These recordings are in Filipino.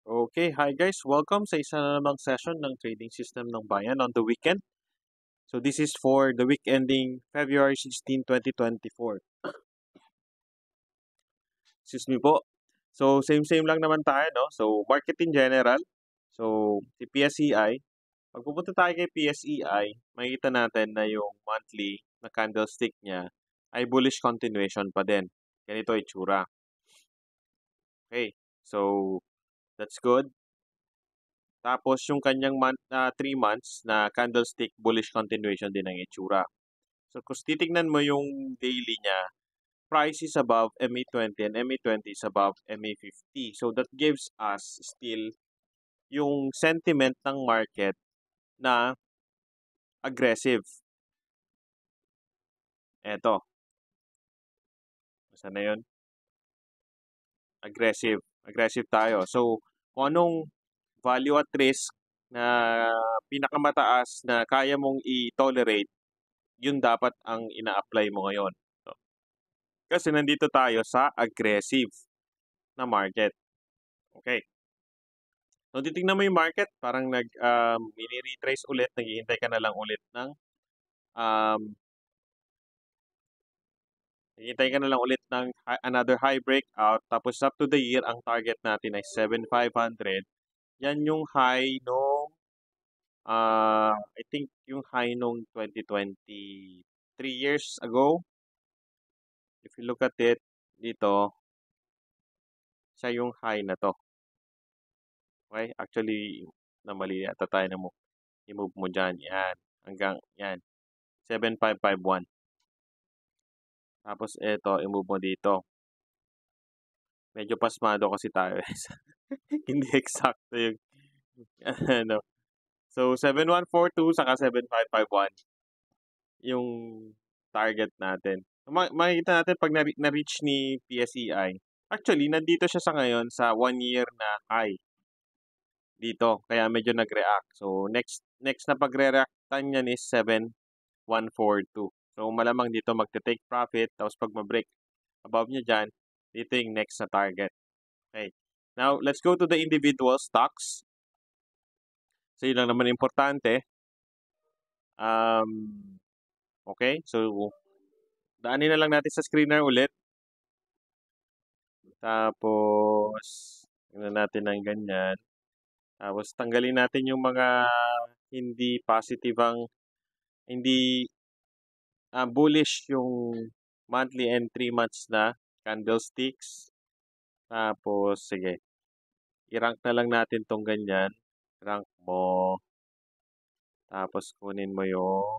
Okay, hi guys. Welcome sa isa na namang session ng trading system ng bayan on the weekend. So this is for the week ending February 16, 2024. Excuse me po. So same lang naman tayo, no? So market in general. So si PSEI, pag pupunta tayo kay PSEI, makikita natin na yung monthly na candlestick niya ay bullish continuation pa din. Ganito itsura. Okay, so that's good. Tapos yung kanyang 3 months na candlestick bullish continuation din ang itsura. So kung titignan mo yung daily niya, price is above MA20 and MA20 is above MA50. So that gives us still yung sentiment ng market na aggressive. Eto, saan na yun? Aggressive. Aggressive tayo. So kung anong value at risk na pinakamataas na kaya mong i-tolerate, yun dapat ang ina-apply mo ngayon. So, kasi nandito tayo sa aggressive na market. Okay. So, titignan mo yung market, parang mini-retrace ulit, naghihintay ka na lang ulit ng, um, another high breakout. Tapos up to the year, ang target natin ay 7,500. Yan yung high nung, I think yung high nung 3 years ago. If you look at it, dito, siya yung high na to. Okay? Actually, namali yata tayo na mo. I-move mo dyan. Yan. Hanggang, yan. 7,551. Tapos eto, i-move mo dito. Medyo pasmado kasi tayo. Hindi eksakto yung ano. So 7142 saka 7551 yung target natin. Makikita natin pag na-reach ni PSEI. Actually, nandito siya sa ngayon sa 1 year na high dito. Kaya medyo nag-react. So next na pagre-reactan niyan is 7142. So malamang dito magte-take profit. Tapos pag ma-break above niya dyan, dito yung next na target. Okay. Now, let's go to the individual stocks. So, yun lang naman importante. Okay. So, daanin na lang natin sa screener ulit. Tapos, tingnan natin ng ganyan. Tapos, tanggalin natin yung mga hindi positive hindi bullish yung monthly and 3 months na candlesticks. Tapos, sige. I-rank na lang natin tong ganyan. Rank mo. Tapos, kunin mo yung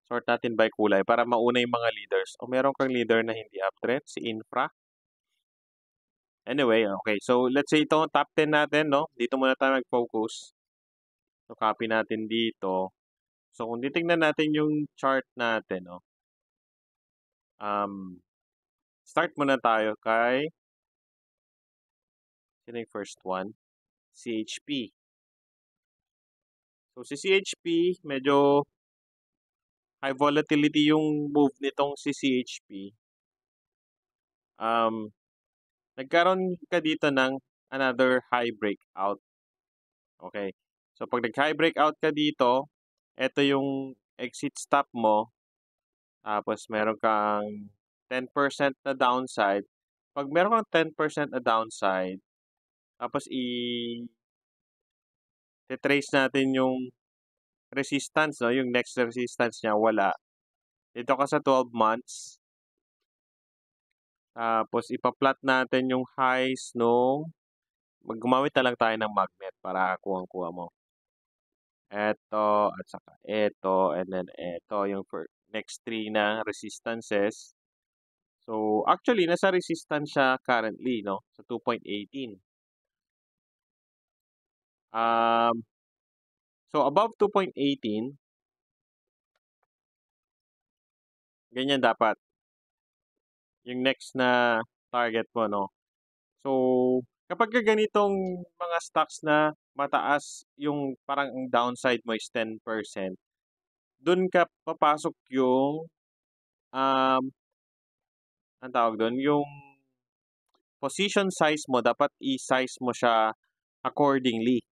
sort natin by kulay para mauna yung mga leaders. O meron kang leader na hindi uptrend, si Infra. Anyway, okay. So, let's say ito, top 10 natin, no? Dito muna tayo mag-focus. So, copy natin dito. So, kung titignan natin yung chart natin, no? Start muna tayo kay, sino yung first one? CHP. So, si CHP, medyo high volatility yung move nitong si CHP. Nagkaroon ka dito ng another high breakout. Okay. So, pag nag-high breakout ka dito, ito yung exit stop mo. Tapos, meron kang 10% na downside. Pag meron kang 10% na downside, tapos i-trace natin yung resistance, no? Yung next resistance niya, wala. Dito ka sa 12 months. Tapos, ipa-plot natin yung highs nung gumamit na lang tayo ng magnet para kuha mo. Eto, at saka eto, and then eto, yung next 3 na resistances. So, actually, nasa resistance siya currently, no? Sa 2.18. So, above 2.18, ganyan dapat. Yung next na target mo, no? So, kapag ganitong mga stocks na mataas, yung parang ang downside mo is 10%, dun ka papasok yung, ang tawag doon, yung position size mo, dapat i-size mo siya accordingly.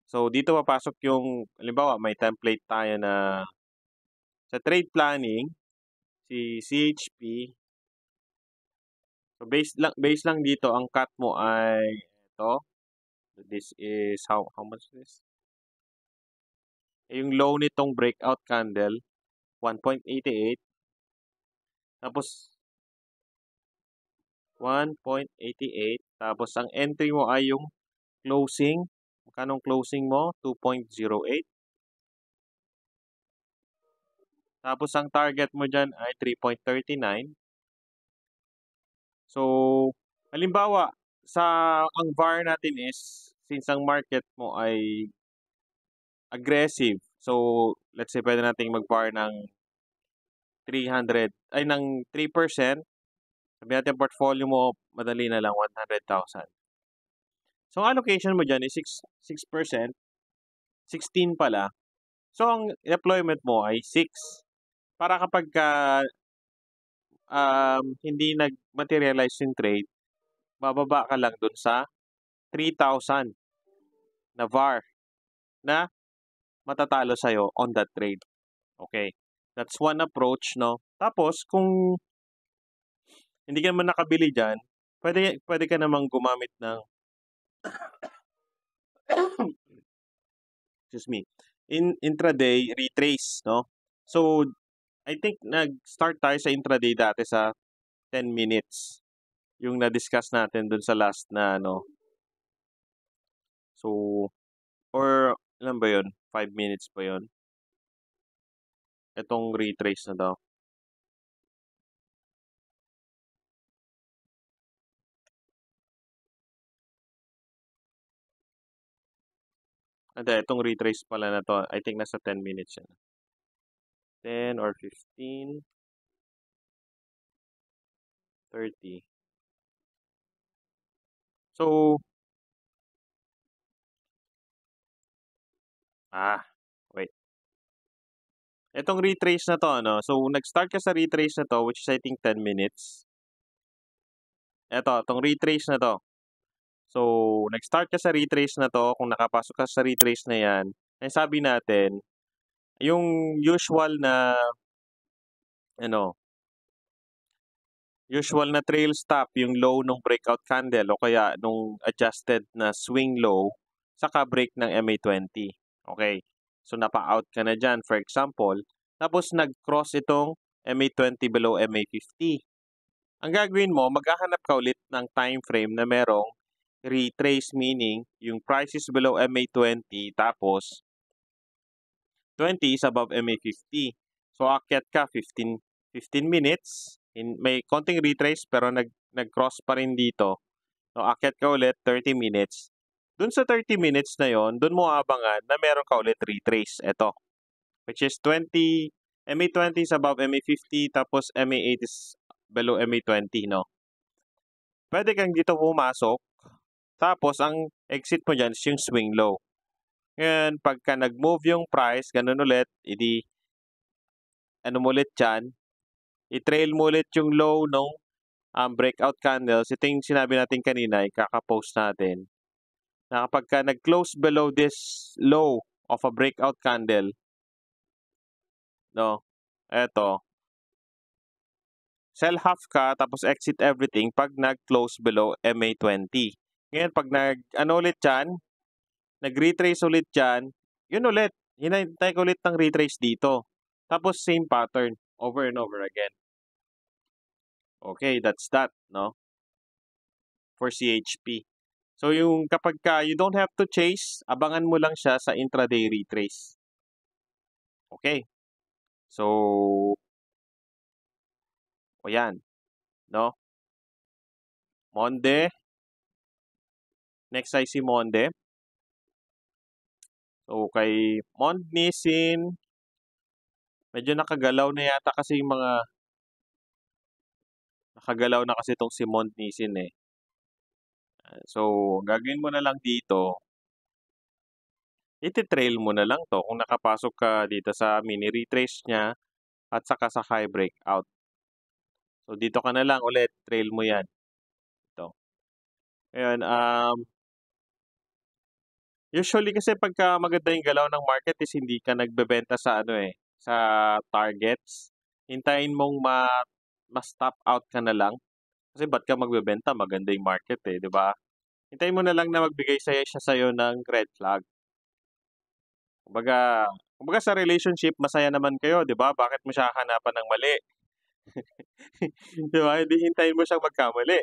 So, dito papasok yung, halimbawa, may template tayo na sa trade planning, si CHP. So, base lang dito, ang cut mo ay ito. This is, how much is this? Yung low nitong breakout candle, 1.88. Tapos, 1.88. Tapos, ang entry mo ay yung closing. Magkano closing mo? 2.08. Tapos, ang target mo dyan ay 3.39. So, halimbawa, ang VAR natin is, since ang market mo ay aggressive, so, let's say, pwede nating mag-VAR ng 3%. Sabi natin, portfolio mo, madali na lang, 100,000. So, ang allocation mo dyan is 6%, 16 pala. So, ang deployment mo ay 6. Para kapag hindi nag-materialize yung trade, bababa ka lang dun sa 3,000 na VAR na matatalo sa'yo on that trade. Okay. That's one approach, no? Tapos, kung hindi ka naman nakabili dyan, pwede ka namang gumamit ng excuse me, intraday retrace, no? So, I think nag-start tayo sa intraday dati sa 10 minutes. Yung na-discuss natin dun sa last na, ano. So, or, alam ba yun? 5 minutes pa yun? Itong retrace na daw. Hindi, itong retrace pala na to, I think nasa 10 minutes yan. 10 or 15, 30. So, wait. Itong retrace na to, ano, so nag-start ka sa retrace na to, which is I think 10 minutes. Itong retrace na to. So, nag-start ka sa retrace na to, kung nakapasok ka sa retrace na yan, ay sabi natin, yung usual na, usual na trail stop, yung low nung breakout candle o kaya nung adjusted na swing low, saka break ng MA20. Okay. So, napa-out ka na dyan, for example. Tapos, nag-cross itong MA20 below MA50. Ang gagawin mo, maghahanap ka ulit ng time frame na merong retrace, meaning yung price is below MA20 tapos 20 is above MA50. So, akyat ka 15 minutes. May konting retrace pero nag-cross pa rin dito. So, akyat ka ulit 30 minutes. Dun sa 30 minutes na yon, dun mo abangan na meron ka ulit retrace. Ito, which is 20, MA20 is above MA50 tapos MA8 is below MA20, no? Pwede kang dito pumasok. Tapos, ang exit mo dyan is yung swing low. Ngayon, pagka nag-move yung price, ganun ulit, ano mo ulit dyan, i-trail mo ulit yung low nung breakout candles. Ito yung sinabi natin kanina, ikaka-post natin. Na kapag ka nag-close below this low of a breakout candle, no, eto, sell half ka, tapos exit everything pag nag-close below MA20. Ngayon, pag ulit dyan, nag-retrace ulit dyan, yun ulit, hinahintay ko ulit ng retrace dito. Tapos, same pattern, over and over again. Okay, that's that, no? For CHP. So, yung kapag you don't have to chase, abangan mo lang siya sa intraday retrace. Okay. So, o yan, no? Monde. Next ay si Monde. So, kay Monde Nisin, medyo nakagalaw na yata kasi yung mga nakagalaw na kasi itong si Monde Nisin eh. So, gagawin mo na lang dito, iti-trail mo na lang to kung nakapasok ka dito sa mini retrace niya at saka sa high breakout. So, dito ka na lang ulit, trail mo yan. Ito. Ngayon, usually kasi pagka maganda yung galaw ng market is hindi ka nagbebenta sa ano, sa targets. Hintayin mong ma-stop out ka na lang. Kasi ba't ka magbebenta, maganda yung market, 'di ba? Hintayin mo na lang na magbigay siya sa'yo ng red flag. Kumbaga kumbaga sa relationship masaya naman kayo, 'di ba? Bakit mo siya hahanapan ng mali? 'Di ba? Hindi hintayin mo siyang magkamali.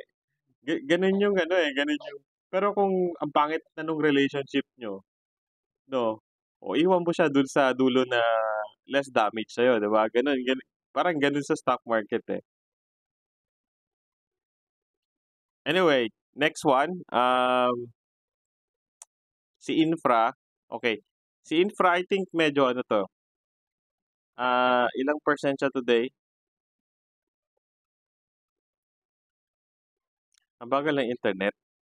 Gano'n yung ano, gano'n yung pero kung ang pangit na nung relationship niyo, 'no, o iwan mo siya dun sa dulo na less damage sa'yo, 'di ba? Gano'n, parang gano'n sa stock market, eh. Anyway, next one, si Infra, okey. Si Infra I think medyo ano 'to, ilang percent siya today? Ang bagal ng internet.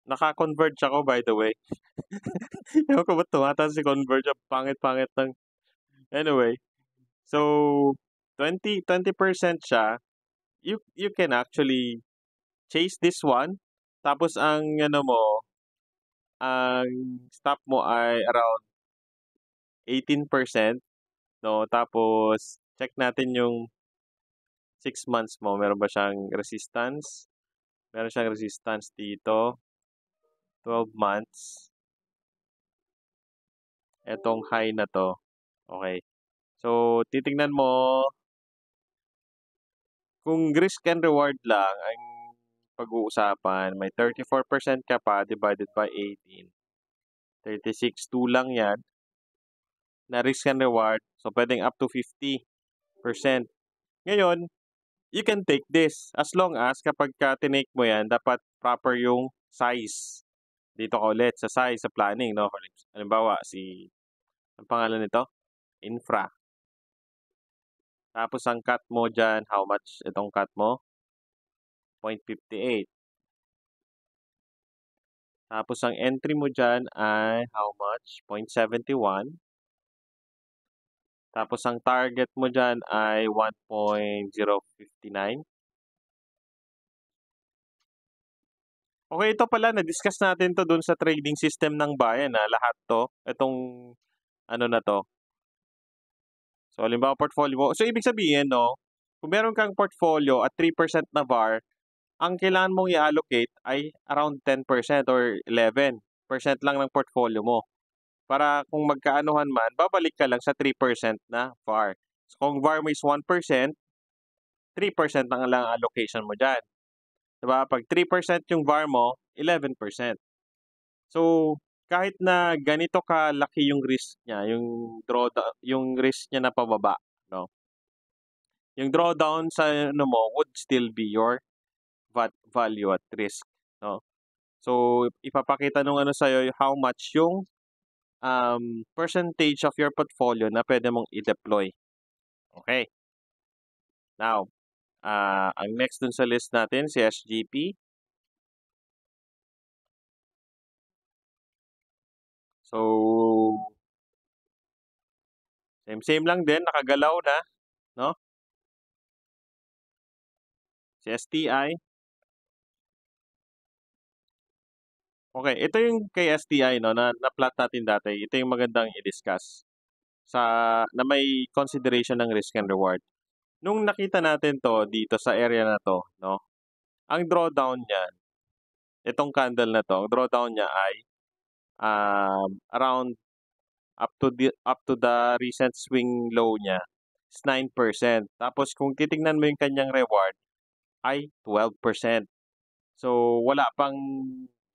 Naka-converge ako by the way. Ewan ko ba't tumataas si Converge, ang pangit-pangit ng anyway. So, 20% siya, you can actually chase this one, tapos ang stop mo ay around 18%, 'no, tapos check natin yung 6 months mo, meron ba siyang resistance? Meron siyang resistance dito, 12 months, etong high na 'to, okey. So, titignan mo kung risk and reward lang ang pag-uusapan, may 34% ka pa divided by 18, 36.2 lang 'yan na risk and reward, so puwedeng up to 50%. Ngayon, you can take this as long as kapagka tinake mo 'yan dapat proper yung size. Dito ka ulit sa size, sa planning 'no, halimbawa anong pangalan nito? Infra. Tapos ang cut mo diyan, how much itong cut mo? 0.58. Tapos ang entry mo diyan ay how much? 0.71. Tapos ang target mo diyan ay 1.059. Okey, ito pala na-discuss natin 'to dun sa trading system ng bayan, lahat 'to, itong ano na 'to. So halimbawa portfolio mo, so ibig sabihin 'no, kung meron kang portfolio at 3% na VaR, ang kailangan mong i-allocate ay around 10% or 11% lang ng portfolio mo. Para kung magkaanuhan man, babalik ka lang sa 3% na VaR. So kung VaR mo is 1%, 3% lang ang allocation mo diyan, 'di ba? 'Pag 3% yung VaR mo, 11%. So, kahit na ganito kalaki yung risk niya, yung risk niya na pababa, 'no? Yung drawdown sa ano mo would still be your value at risk, 'no? So, ipapakita nung ano sa'yo how much yung, percentage of your portfolio na puwede mong i-deploy. Okay. Now, ang next dun sa list natin si SGP. So, same lang din, nakagalaw na, 'no? Si STI. Okay, ito yung kay STI 'no, na-plot natin dati, ito yung magandang i-discuss sa na may consideration ng risk and reward. Nung nakita natin 'to dito sa area na 'to 'no, ang drawdown niyan, itong candle na 'to, ang drawdown niya ay, around up to the recent swing low niya is 9%. Tapos kung titignan mo yung kanyang reward ay 12%. So, wala pang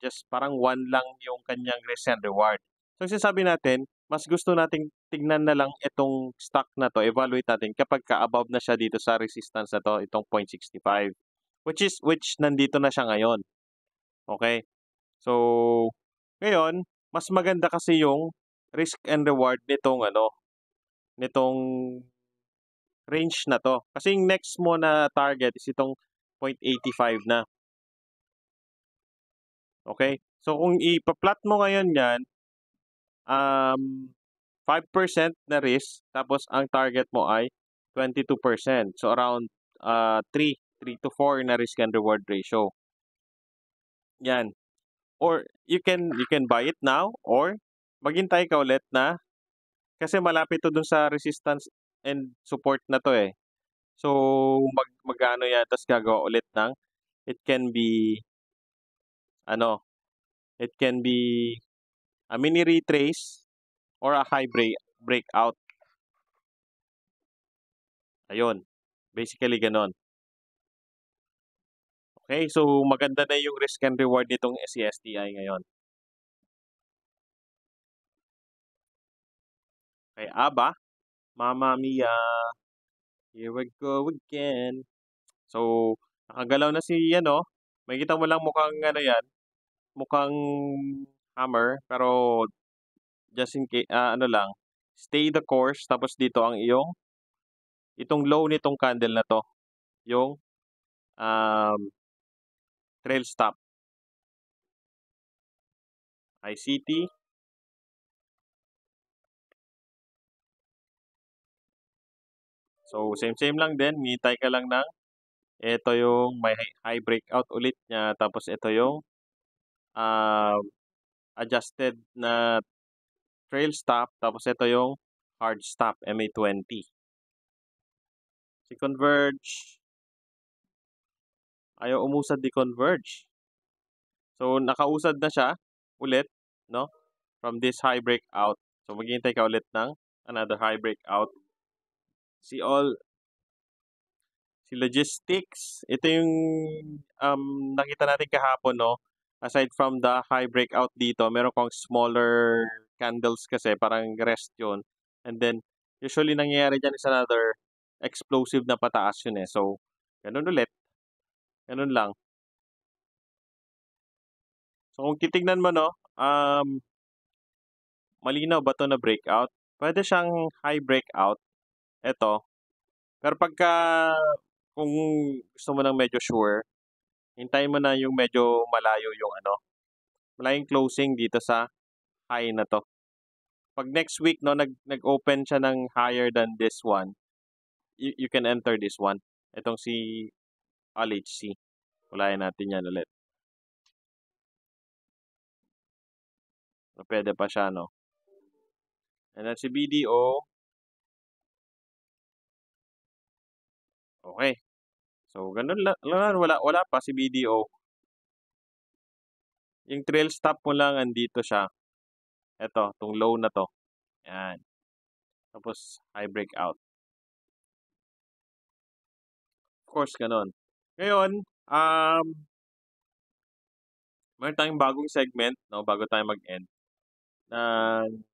just parang 1 lang yung kanyang risk and reward. So, sinasabi natin, mas gusto nating tignan na lang itong stock na 'to, evaluate natin kapagka above na siya dito sa resistance na 'to, itong 0.65, which nandito na siya ngayon, okay. So, ngayon, mas maganda kasi yung risk and reward nitong range na 'to. Kasi yung next mo na target is itong 0.85 na. Okay? So kung ipa-plot mo ngayon 'yan, 5% na risk tapos ang target mo ay 22%. So around, 3 to 4 na risk and reward ratio. 'Yan. or you can buy it now or maghintay ka ulit na kasi malapit to dun sa resistance and support na 'to, eh. So, mag-aano yan ta's gagawa ulit ng it can be ano, it can be a mini retrace or a high breakout. Ayun, basically gano'n. Okay, so maganda na yung risk and reward nitong CSTI ngayon. Kay ABA, Mamma Mia, here we go again. So, nakagalaw na si ano, makikita mo lang mukhang ano yan, mukhang hammer, pero just in case, ano lang, stay the course, tapos dito ang itong low nitong candle na 'to, yung, trail stop. ICT. So, same lang din, hinihintay ka lang ng ito yung may high breakout ulit niya, tapos ito yung, adjusted na trail stop, tapos ito yung hard stop, MA20. Si Converge, ayaw umusad ni Converge. So, nakausad na siya ulit, no, from this high breakout. So, maghihintay ka ulit ng another high breakout. Si Logistics, ito yung, nakita natin kahapon, 'no, aside from the high breakout dito, meron kang smaller candles kasi parang rest yun. And then, usually nangyayari diyan is another explosive na pataas yun, eh. So, ganun ulit, ganun lang. So, kung titignan mo, 'no, malinaw ba 'to na breakout? Puwede siyang high breakout, eto. Pero kung gusto mo ng medyo sure, hintayin mo na yung medyo malayo yung ano, malayong closing dito sa high na 'to. 'Pag next week, 'no, nag-open siya ng higher than this one, you can enter this one. Itong si LHC. Unahin natin 'yan ulit. So, puwede pa siya, 'no. And then si BDO, okey. So, ganun lang, wala pa si BDO. Yung trail stop mo lang andito siya. Eto, 'tong low na 'to, 'yan. Tapos high breakout. Of course, gano'n. Ngayon, meron tayong bagong segment, 'no, bago tayo mag-end, na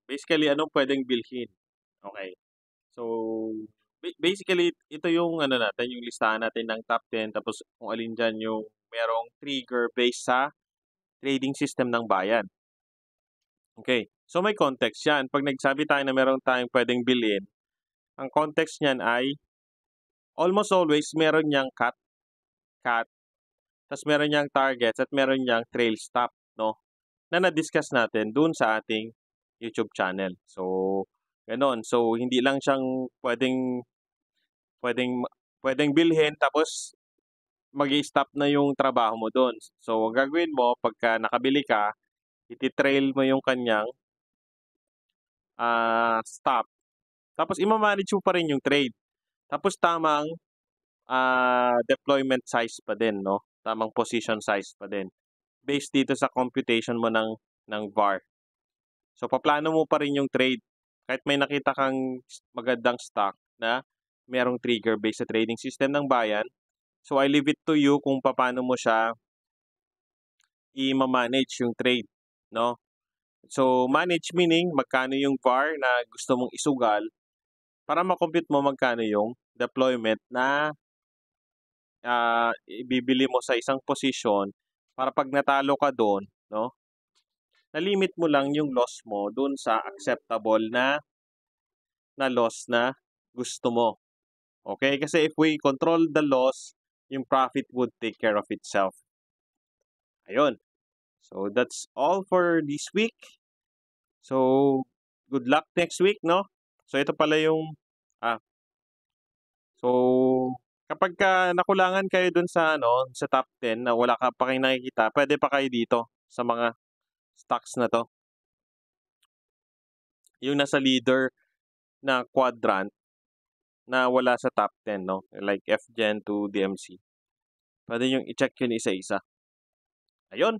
basically anong puwedeng bilhin, okey. So, basically ito yung ano natin, yung listahan natin ng top 10 tapos kung alin diyan yung merong trigger based sa trading system ng bayan. Okay, so may context 'yan. 'Pag nagsabi tayo na meron tayong puwedeng bilhin, ang context niyan ay almost always meron niyang cut, ta's meron niyang targets at meron niyang trail stop, 'no, na na-discuss natin dun sa ating YouTube channel. So, gano'n. So, hindi lang siyang puwedeng puwedeng bilhin tapos mag-i-stop na yung trabaho mo dun. So, ang gagawin mo pagka nakabili ka, iti-trail mo yung kanyang, stop, tapos ima-manage mo pa rin yung trade. Tapos tamang, deployment size pa din, 'no, tamang position size pa din, based dito sa computation mo ng VAR. So, paplano mo pa rin yung trade kahit may nakita kang magandang stock na merong trigger based sa trading system ng bayan. So, I leave it to you kung papaano mo siya i-ma-manage yung trade, 'no. So, manage meaning magkano yung VAR na gusto mong isugal para ma-compute mo magkano yung deployment na, ibibili mo sa isang posisyon para 'pag natalo ka dun, 'no, na-limit mo lang yung loss mo dun sa acceptable na loss na gusto mo. Okay? Kasi if we control the loss, yung profit would take care of itself. Ayun. So, that's all for this week. So, good luck next week, 'no? So, ito pala yung, ah, so kapagka nakulangan kayo dun sa ano, sa top 10 na wala ka pa kayong nakikita, puwede pa kayo dito. sa mga stocks na 'to. Yung nasa leader na quadrant na wala sa top 10 'no, like FGen to DMC. Puwede niyong i-check yun isa-isa. Ayun,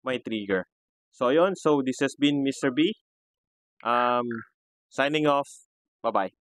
may trigger. So ayun, so this has been Mr. B, signing off. Bye-bye.